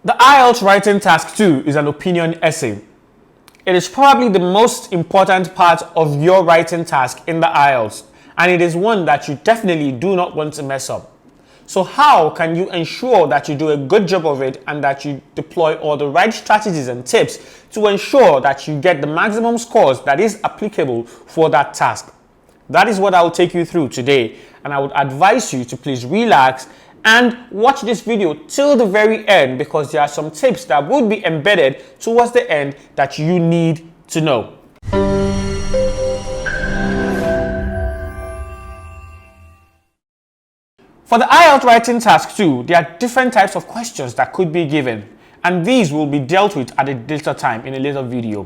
The IELTS writing task 2 is an opinion essay. It is probably the most important part of your writing task in the IELTS, and it is one that you definitely do not want to mess up. So how can you ensure that you do a good job of it and that you deploy all the right strategies and tips to ensure that you get the maximum scores that is applicable for that task? That is what I will take you through today, and I would advise you to please relax and watch this video till the very end, because there are some tips that would be embedded towards the end that you need to know. For the IELTS writing task 2, there are different types of questions that could be given, and these will be dealt with at a later time in a later video.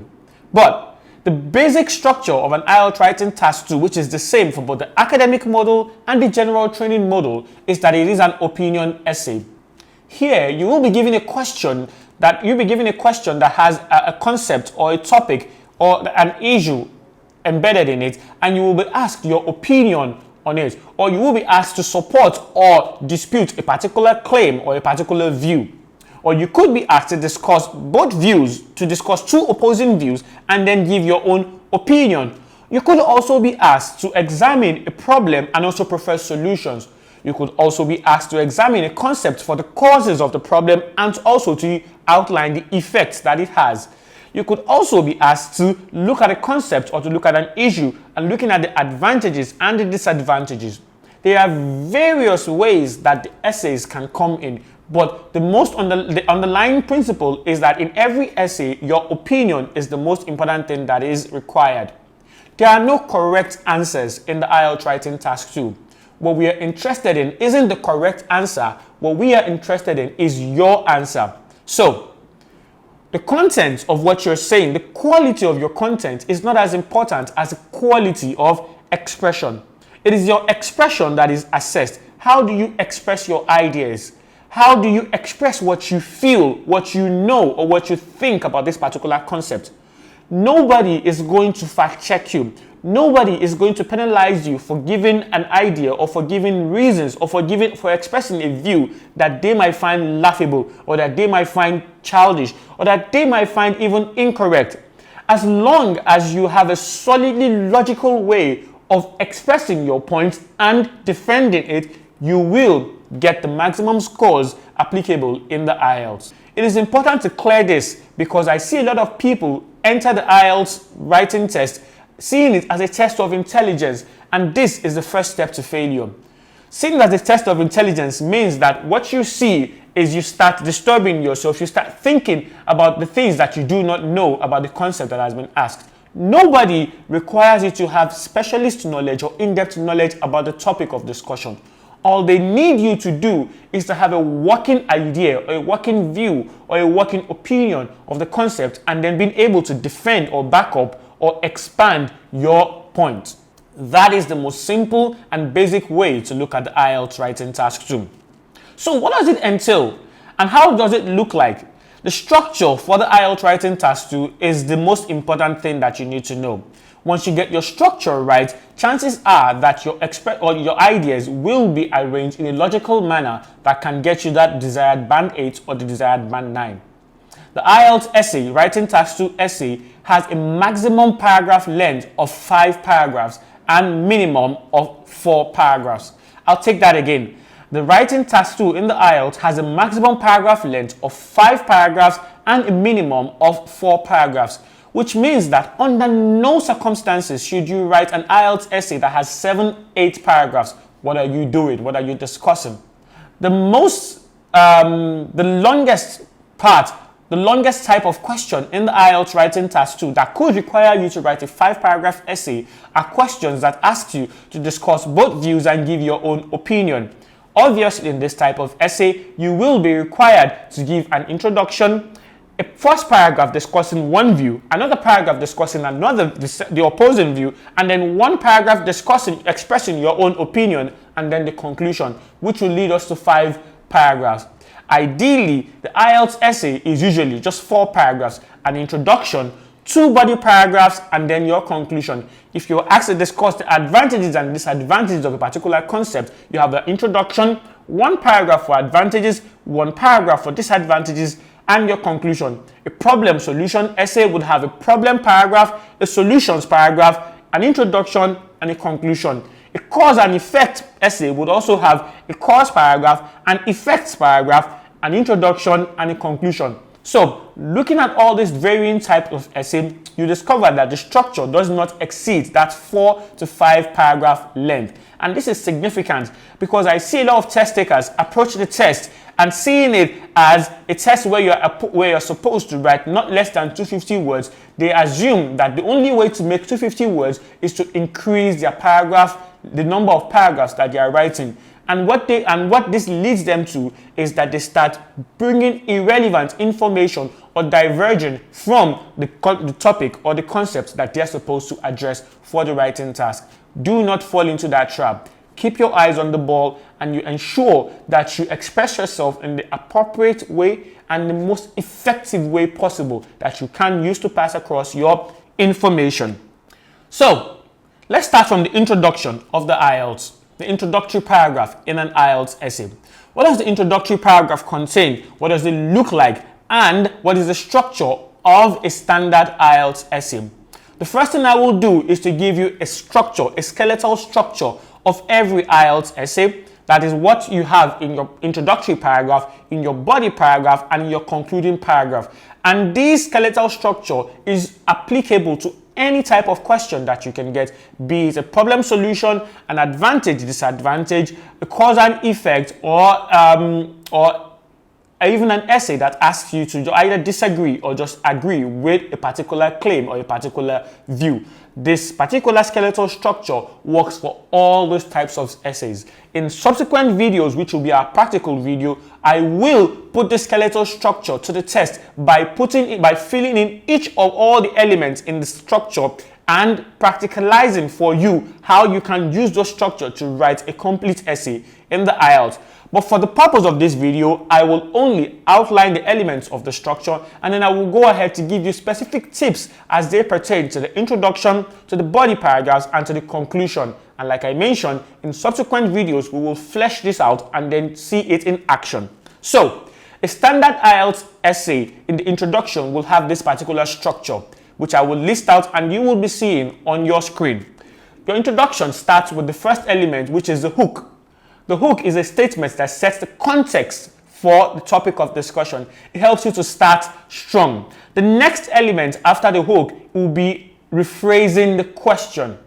But the basic structure of an IELTS writing task 2, which is the same for both the academic model and the general training model, is that it is an opinion essay. Here, you will be given a question that has a concept or a topic or an issue embedded in it, and you will be asked your opinion on it, or you will be asked to support or dispute a particular claim or a particular view. Or you could be asked to discuss both views, to discuss two opposing views, and then give your own opinion. You could also be asked to examine a problem and also propose solutions. You could also be asked to examine a concept for the causes of the problem and also to outline the effects that it has. You could also be asked to look at a concept or to look at an issue and looking at the advantages and the disadvantages. There are various ways that the essays can come in, but the underlying principle is that in every essay, your opinion is the most important thing that is required. There are no correct answers in the IELTS writing task 2. What we are interested in isn't the correct answer. What we are interested in is your answer. So, the content of what you're saying, the quality of your content is not as important as the quality of expression. It is your expression that is assessed. How do you express your ideas? How do you express what you feel, what you know, or what you think about this particular concept? Nobody is going to fact check you. Nobody is going to penalize you for giving an idea or for giving reasons or for expressing a view that they might find laughable or that they might find childish or that they might find even incorrect. As long as you have a solidly logical way of expressing your point and defending it, you will get the maximum scores applicable in the IELTS. It is important to clear this because I see a lot of people enter the IELTS writing test seeing it as a test of intelligence, and this is the first step to failure. Seeing it as a test of intelligence means that what you see is you start disturbing yourself, you start thinking about the things that you do not know about the concept that has been asked. Nobody requires you to have specialist knowledge or in-depth knowledge about the topic of discussion. All they need you to do is to have a working idea, or a working view, or a working opinion of the concept, and then being able to defend or back up or expand your point. That is the most simple and basic way to look at the IELTS writing task 2. So what does it entail and how does it look like? The structure for the IELTS writing task 2 is the most important thing that you need to know. Once you get your structure right, chances are that your ideas will be arranged in a logical manner that can get you that desired band 8 or the desired band 9. The IELTS essay, writing task 2 essay, has a maximum paragraph length of 5 paragraphs and minimum of 4 paragraphs. I'll take that again. The writing task 2 in the IELTS has a maximum paragraph length of 5 paragraphs and a minimum of 4 paragraphs, which means that under no circumstances should you write an IELTS essay that has 7-8 paragraphs. What are you doing? What are you discussing? The longest type of question in the IELTS writing task 2 that could require you to write a 5-paragraph essay are questions that ask you to discuss both views and give your own opinion. Obviously, in this type of essay, you will be required to give an introduction, a first paragraph discussing one view, another paragraph discussing the opposing view, and then one paragraph expressing your own opinion, and then the conclusion, which will lead us to 5 paragraphs. Ideally, the IELTS essay is usually just 4 paragraphs, an introduction, 2 body paragraphs, and then your conclusion. If you're asked to discuss the advantages and disadvantages of a particular concept, you have the introduction, 1 paragraph for advantages, 1 paragraph for disadvantages, and your conclusion. A problem solution essay would have a problem paragraph, a solutions paragraph, an introduction, and a conclusion. A cause and effect essay would also have a cause paragraph, an effects paragraph, an introduction, and a conclusion. So, looking at all these varying types of essay, you discover that the structure does not exceed that 4 to 5 paragraph length. And this is significant because I see a lot of test takers approach the test and seeing it as a test where you're supposed to write not less than 250 words. They assume that the only way to make 250 words is to increase their paragraph, the number of paragraphs that they are writing. And what this leads them to is that they start bringing irrelevant information or diverging from the topic or the concepts that they're supposed to address for the writing task. Do not fall into that trap. Keep your eyes on the ball and you ensure that you express yourself in the appropriate way and the most effective way possible that you can use to pass across your information. So, let's start from the introduction of the IELTS. The introductory paragraph in an IELTS essay. What does the introductory paragraph contain? What does it look like? And what is the structure of a standard IELTS essay? The first thing I will do is to give you a structure, a skeletal structure of every IELTS essay. That is what you have in your introductory paragraph, in your body paragraph, and in your concluding paragraph. And this skeletal structure is applicable to any type of question that you can get, be it a problem solution, an advantage, disadvantage, a cause and effect, or even an essay that asks you to either disagree or just agree with a particular claim or a particular view. This particular skeletal structure works for all those types of essays. In subsequent videos, which will be our practical video, I will put the skeletal structure to the test by filling in each of all the elements in the structure and practicalizing for you how you can use those structure to write a complete essay in the IELTS. But for the purpose of this video, I will only outline the elements of the structure and then I will go ahead to give you specific tips as they pertain to the introduction, to the body paragraphs, and to the conclusion. And like I mentioned, in subsequent videos, we will flesh this out and then see it in action. So, a standard IELTS essay in the introduction will have this particular structure, which I will list out and you will be seeing on your screen. Your introduction starts with the first element, which is the hook. The hook is a statement that sets the context for the topic of discussion. It helps you to start strong. The next element after the hook will be rephrasing the question.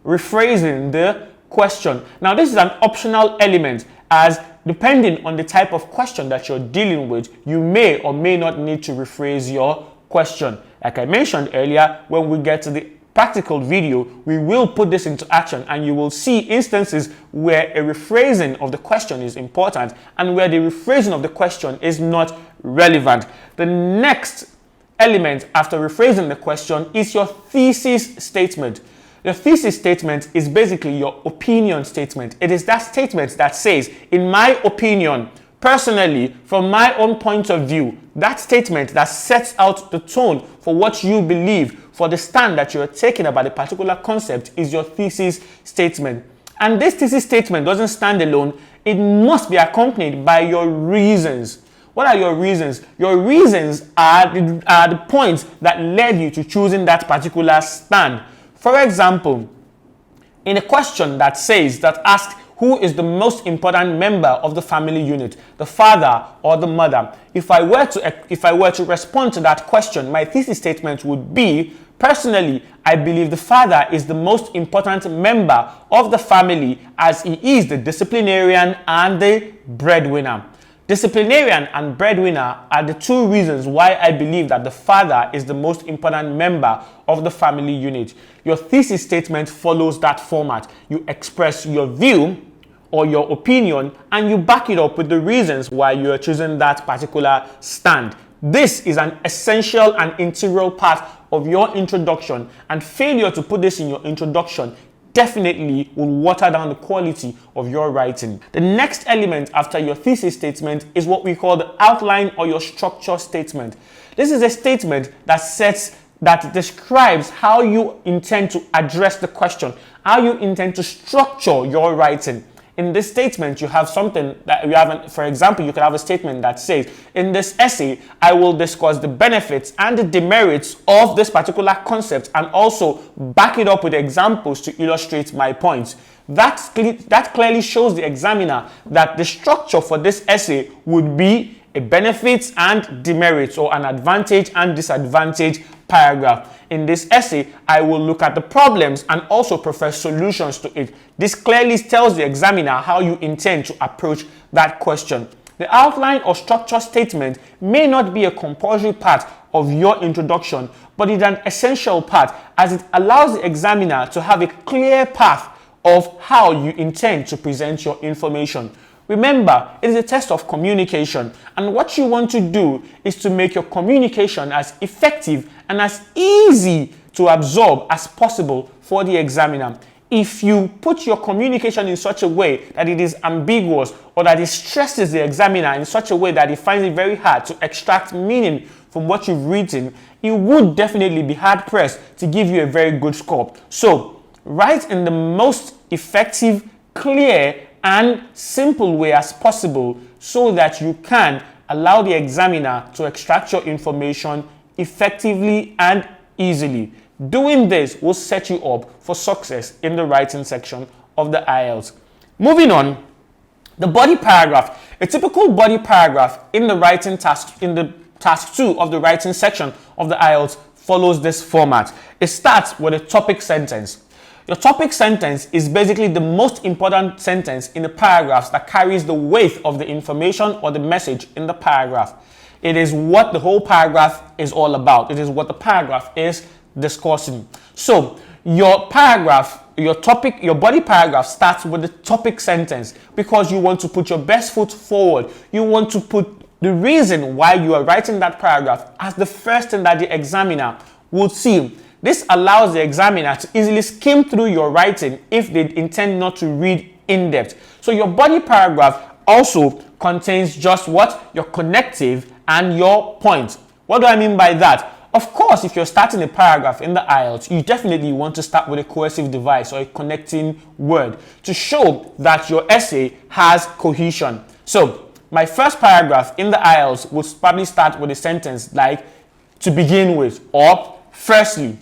Rephrasing the question. Now, this is an optional element as depending on the type of question that you're dealing with, you may or may not need to rephrase your question. Like I mentioned earlier, when we get to the practical video, we will put this into action and you will see instances where a rephrasing of the question is important and where the rephrasing of the question is not relevant. The next element after rephrasing the question is your thesis statement. Your thesis statement is basically your opinion statement. It is that statement that says, in my opinion, personally, from my own point of view, that statement that sets out the tone for what you believe, for the stand that you're taking about a particular concept is your thesis statement. And this thesis statement doesn't stand alone. It must be accompanied by your reasons. What are your reasons? Your reasons are the points that led you to choosing that particular stand. For example, in a question that asks, who is the most important member of the family unit, the father or the mother? If I were to respond to that question, my thesis statement would be, personally, I believe the father is the most important member of the family as he is the disciplinarian and the breadwinner. Disciplinarian and breadwinner are the two reasons why I believe that the father is the most important member of the family unit. Your thesis statement follows that format. You express your view or your opinion and you back it up with the reasons why you are choosing that particular stand. This is an essential and integral part of your introduction, and failure to put this in your introduction definitely will water down the quality of your writing. The next element after your thesis statement is what we call the outline or your structure statement. This is a statement that sets that describes how you intend to address the question, how you intend to structure your writing. In this statement, you have something that you have, for example, you could have a statement that says, in this essay, I will discuss the benefits and the demerits of this particular concept and also back it up with examples to illustrate my points. That clearly shows the examiner that the structure for this essay would be a benefits and demerits, or an advantage and disadvantage paragraph. In this essay, I will look at the problems and also prefer solutions to it. This clearly tells the examiner how you intend to approach that question. The outline or structure statement may not be a compulsory part of your introduction, but it's an essential part, as it allows the examiner to have a clear path of how you intend to present your information. Remember, it is a test of communication, and what you want to do is to make your communication as effective and as easy to absorb as possible for the examiner. If you put your communication in such a way that it is ambiguous, or that it stresses the examiner in such a way that he finds it very hard to extract meaning from what you've written, it would definitely be hard-pressed to give you a very good score. So, write in the most effective, clear, and simple way as possible so that you can allow the examiner to extract your information effectively and easily. Doing this will set you up for success in the writing section of the IELTS. Moving on, the body paragraph. A typical body paragraph in the writing task, in the task 2 of the writing section of the IELTS, follows this format. It starts with a topic sentence. Your topic sentence is basically the most important sentence in the paragraphs that carries the weight of the information or the message in the paragraph. It is what the whole paragraph is all about. It is what the paragraph is discussing. So your paragraph, your body paragraph starts with the topic sentence because you want to put your best foot forward. You want to put the reason why you are writing that paragraph as the first thing that the examiner would see. This allows the examiner to easily skim through your writing if they intend not to read in depth. So your body paragraph also contains just what? Your connective and your point. What do I mean by that? Of course, if you're starting a paragraph in the IELTS, you definitely want to start with a cohesive device or a connecting word to show that your essay has cohesion. So my first paragraph in the IELTS would probably start with a sentence like, to begin with, or firstly.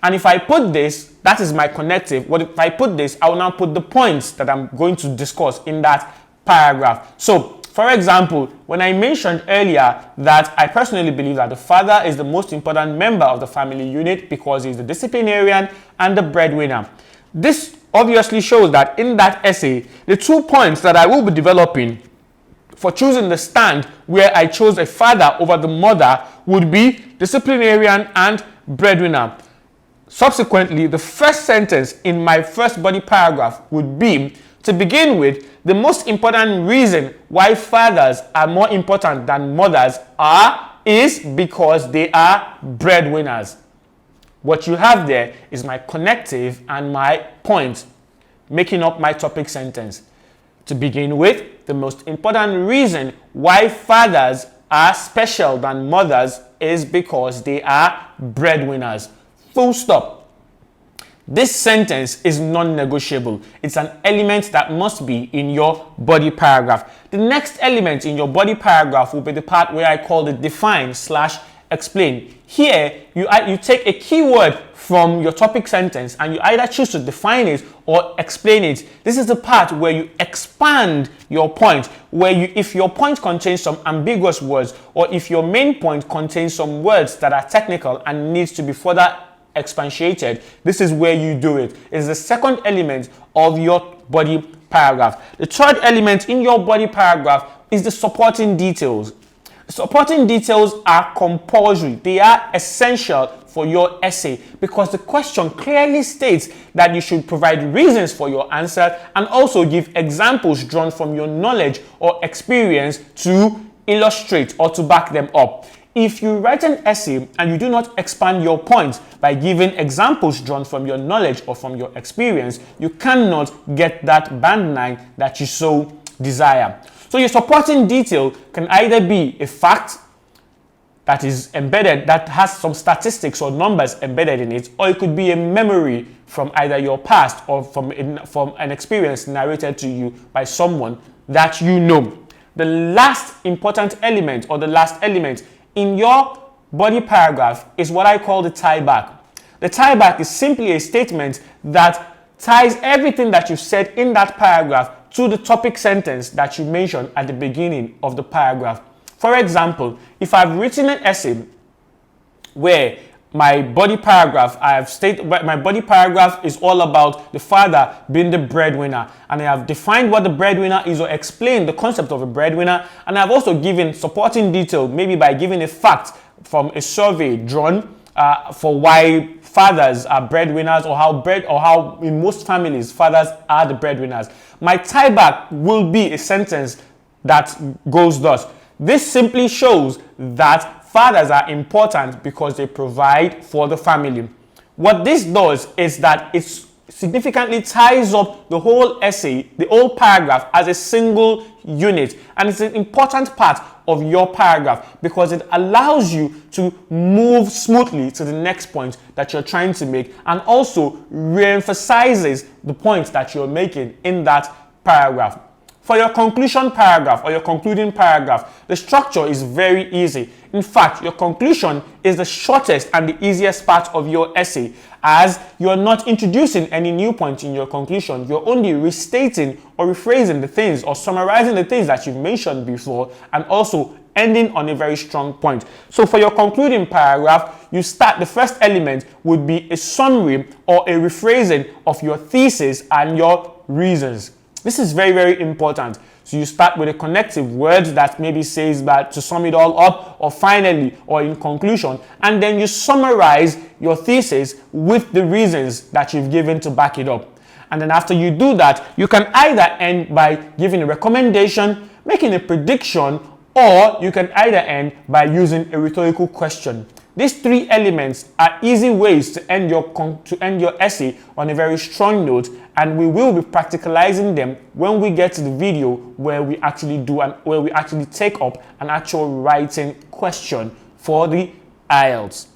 And if I put this, that is my connective. What if I put this, I will now put the points that I'm going to discuss in that paragraph. So, for example, when I mentioned earlier that I personally believe that the father is the most important member of the family unit because he's the disciplinarian and the breadwinner. This obviously shows that in that essay, the 2 points that I will be developing for choosing the stand where I chose a father over the mother would be disciplinarian and breadwinner. Subsequently, the first sentence in my first body paragraph would be, to begin with, the most important reason why fathers are more important than mothers is because they are breadwinners. What you have there is my connective and my point, making up my topic sentence. To begin with, the most important reason why fathers are special than mothers is because they are breadwinners. Full stop. This sentence is non-negotiable. It's an element that must be in your body paragraph. The next element in your body paragraph will be the part where I call the define/explain. Here, you take a keyword from your topic sentence and you either choose to define it or explain it. This is the part where you expand your point, where if your point contains some ambiguous words, or if your main point contains some words that are technical and needs to be further expatiated, this is where you do it. It's the second element of your body paragraph. The third element in your body paragraph is the supporting details. Supporting details are compulsory. They are essential for your essay because the question clearly states that you should provide reasons for your answer and also give examples drawn from your knowledge or experience to illustrate or to back them up. If you write an essay and you do not expand your points by giving examples drawn from your knowledge or from your experience, you cannot get that band 9 that you so desire. So your supporting detail can either be a fact, that is embedded, that has some statistics or numbers embedded in it, or it could be a memory from either your past or from an experience narrated to you by someone that you know. The last important element, or the last element in your body paragraph, is what I call the tie back. The tie back is simply a statement that ties everything that you said in that paragraph to the topic sentence that you mentioned at the beginning of the paragraph. For example, if I've written an essay where my body paragraph, my body paragraph is all about the father being the breadwinner, and I have defined what the breadwinner is or explained the concept of a breadwinner, and I've also given supporting detail, maybe by giving a fact from a survey drawn for why fathers are breadwinners, or how in most families fathers are the breadwinners. My tie back will be a sentence that goes thus: this simply shows that fathers are important because they provide for the family. What this does is that it significantly ties up the whole essay, the whole paragraph, as a single unit, and it's an important part of your paragraph because it allows you to move smoothly to the next point that you're trying to make, and also re-emphasizes the point that you're making in that paragraph. For your conclusion paragraph or your concluding paragraph, the structure is very easy. In fact, your conclusion is the shortest and the easiest part of your essay, as you're not introducing any new points in your conclusion. You're only restating or rephrasing the things or summarizing the things that you've mentioned before, and also ending on a very strong point. So for your concluding paragraph, you start, the first element would be a summary or a rephrasing of your thesis and your reasons. This is very, very important. So you start with a connective word that maybe says that to sum it all up, or finally, or in conclusion, and then you summarize your thesis with the reasons that you've given to back it up. And then after you do that, you can either end by giving a recommendation, making a prediction, or you can either end by using a rhetorical question. These three elements are easy ways to end your essay on a very strong note, and we will be practicalizing them when we get to the video where we actually take up an actual writing question for the IELTS.